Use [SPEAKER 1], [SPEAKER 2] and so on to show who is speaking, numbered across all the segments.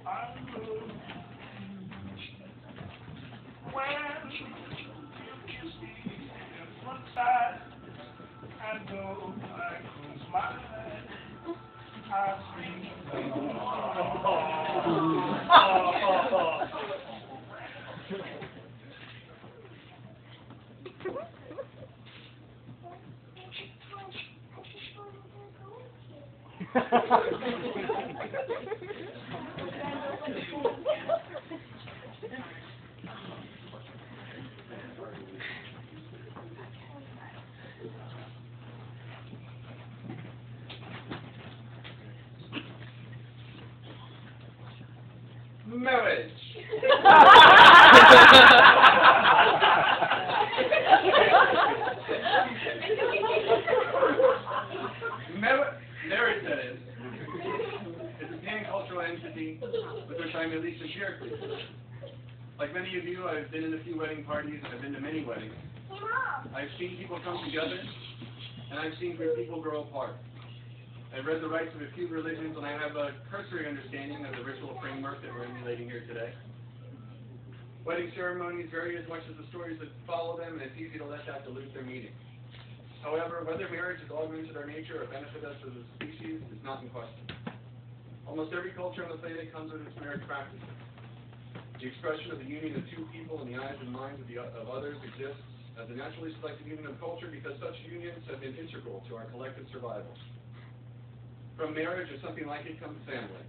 [SPEAKER 1] I know when you kiss me in one side, I know I close my eyes. I see.
[SPEAKER 2] Marriage. Marriage, that is a pan-cultural entity with which I'm at least empirically familiar. Like many of you, I've been in a few wedding parties, and I've been to many weddings. I've seen people come together, and I've seen people grow apart. I've read the rites of a few religions, and I have a cursory understanding of the ritual framework that we're emulating here today. Wedding ceremonies vary as much as the stories that follow them, and it's easy to let that dilute their meaning. However, whether marriage has augmented our nature or benefited us as a species is not in question. Almost every culture on the planet comes with its marriage practices. The expression of the union of two people in the eyes and minds of others exists as a naturally selected union of culture because such unions have been integral to our collective survival. From marriage or something like it comes family.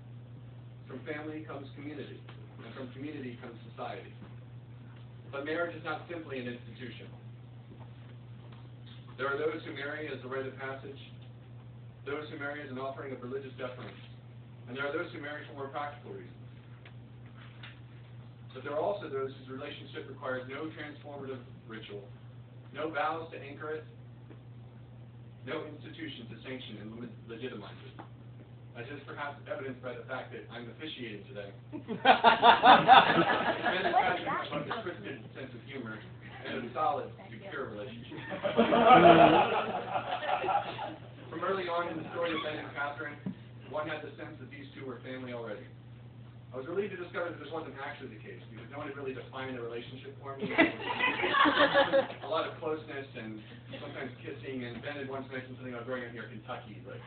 [SPEAKER 2] From family comes community. And from community comes society. But marriage is not simply an institution. There are those who marry as a rite of passage, those who marry as an offering of religious deference, and there are those who marry for more practical reasons. But there are also those whose relationship requires no transformative ritual, no vows to anchor it, no institution to sanction and legitimize it. As is perhaps evidenced by the fact that I'm officiating today. Men and Catherine have both a twisted sense of humor and a solid, secure relationship. From early on in the story of Ben and Catherine, one had the sense that these two were family already. I was relieved to discover that this wasn't actually the case, because no one had really defined the relationship for me. A lot of closeness and sometimes kissing, and Ben had once mentioned something about growing up near Kentucky. But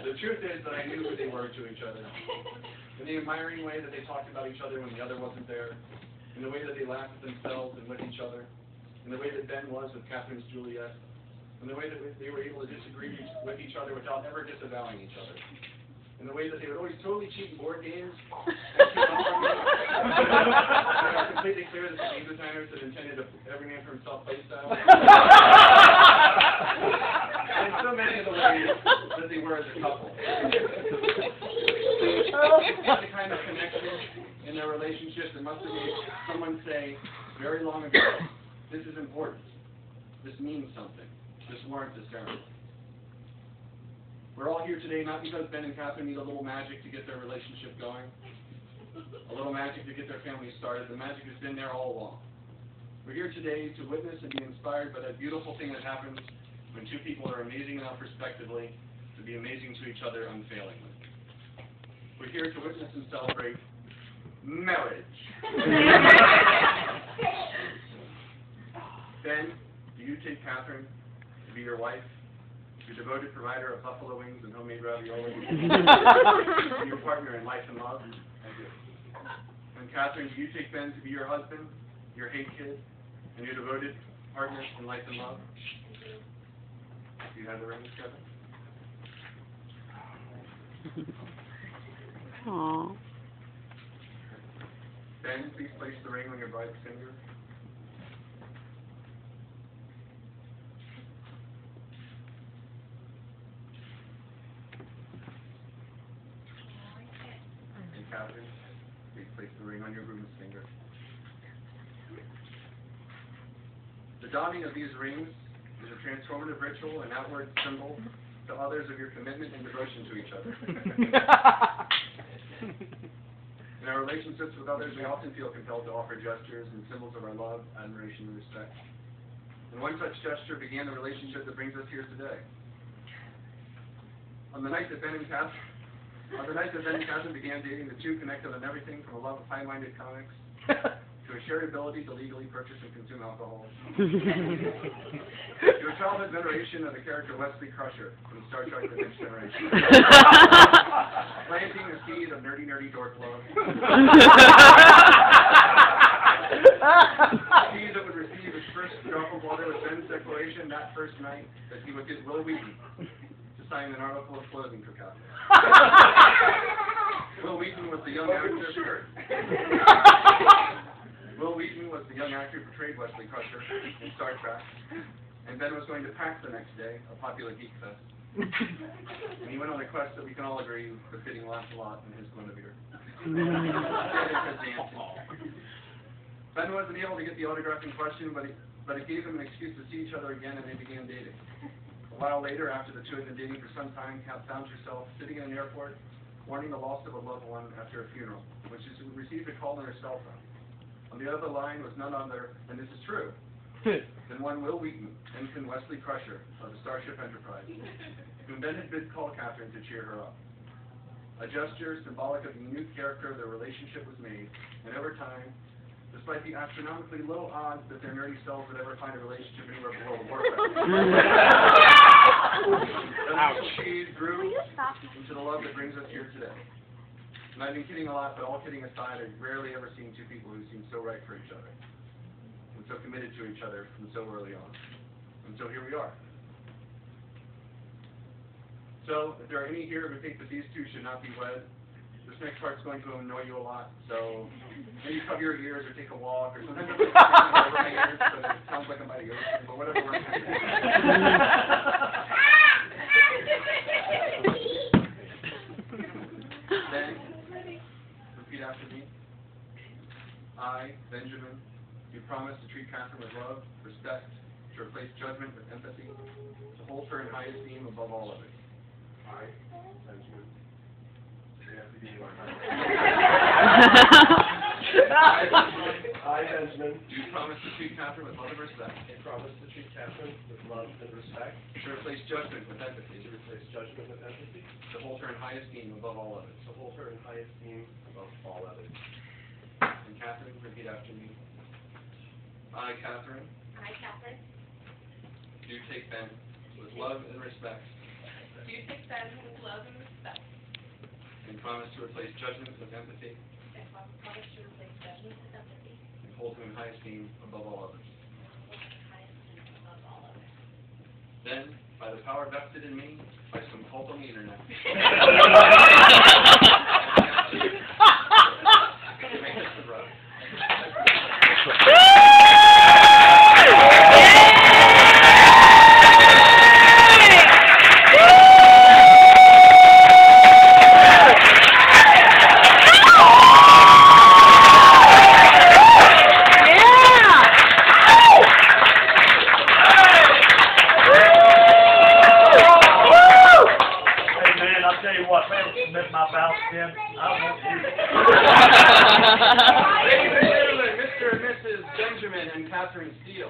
[SPEAKER 2] the truth is that I knew who they were to each other. In the admiring way that they talked about each other when the other wasn't there, in the way that they laughed at themselves and with each other, in the way that Ben was with Catherine's Juliet, in the way that they were able to disagree with each other without ever disavowing each other, in the way that they would always totally cheat in board games, and keep up on me. It was completely clear that the game designers had intended a every man for himself play style. And so many of the ways that they were as a couple. The kind of connection in their relationship that must have made someone say very long ago, this is important, this means something. This warrants a ceremony. We're all here today not because Ben and Catherine need a little magic to get their relationship going, a little magic to get their family started. The magic has been there all along. We're here today to witness and be inspired by that beautiful thing that happens when two people are amazing enough respectively to be amazing to each other unfailingly. We're here to witness and celebrate marriage. Ben, do you take Catherine to be your wife, your devoted provider of buffalo wings and homemade ravioli, your partner in life and love? Thank you. And Catherine, do you take Ben to be your husband, your hate kid, and your devoted partner in life and love? Do you have the rings, Kevin?
[SPEAKER 3] Aww.
[SPEAKER 1] Ben, please place the ring on your bride's finger. And Catherine, please place the ring on your groom's finger. The donning of these rings is a transformative ritual and outward symbol to others of your commitment and devotion to each other. In our relationships with others, we often feel compelled to offer gestures and symbols of our love, admiration, and respect. And one such gesture began the relationship that brings us here today. On the night that Ben and Catherine began dating, the two connected on everything from a love of high-minded comics to a shared ability to legally purchase and consume alcohol, to a childhood veneration of the character Wesley Crusher from Star Trek The Next Generation, planting the seed of nerdy dork love, seed that would receive his first drop of water with Ben's declaration that first night that he would get Will Wheaton to sign an article of clothing for Catherine. Will Wheaton was the young actor. Will Wheaton was the young actor who portrayed Wesley Crusher in Star Trek, and Ben was going to PAX the next day, a popular geek fest. And he went on a quest that we can all agree befitting Lancelot and his Guinevere. Ben wasn't able to get the autograph in question, but it gave him an excuse to see each other again, and they began dating. A while later, after the two had been dating for some time, Kat found herself sitting in an airport, mourning the loss of a loved one after a funeral, when she received a call on her cell phone. On the other line was none other, and this is true, than one Will Wheaton, Ensign Wesley Crusher of the Starship Enterprise, whom Ben had bid call Catherine to cheer her up. A gesture symbolic of the unique character of their relationship was made, and over time, despite the astronomically low odds that their nerdy selves would ever find a relationship anywhere below the Warcraft, the seed grew into the love that brings us here today. And I've been kidding a lot, but all kidding aside, I've rarely ever seen two people who seem so right for each other, and so committed to each other from so early on. And so here we are. So, if there are any here who think that these two should not be wed, this next part's going to annoy you a lot, so maybe cover your ears or take a walk, or sometimes I'm over my ears, so it sounds like I'm by the ocean, but whatever works. Then, repeat after me. I, Benjamin, do promise to treat Catherine with love, respect, to replace judgment with empathy, to hold her in high esteem above all others. I, Benjamin. I, Benjamin, do promise to treat Catherine with love and respect. I promise to treat Catherine with love and respect. To replace judgment with empathy. To replace judgment with empathy. To hold her in high esteem above all others. To hold her in high esteem above all others. And Catherine, repeat after me. I, Catherine.
[SPEAKER 3] I, Catherine.
[SPEAKER 1] Do take Ben with love and respect.
[SPEAKER 3] Do take Ben with love and respect.
[SPEAKER 1] And promise to replace judgment with empathy.
[SPEAKER 3] And promise to replace judgment with empathy.
[SPEAKER 1] And hold him in high esteem above all others. Then, by the power vested in me, by some cult on the internet, make this the road. Mr. and Mrs. Benjamin and Catherine Steele.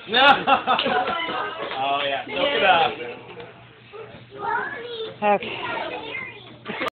[SPEAKER 4] No. Oh yeah. Look it up. Okay.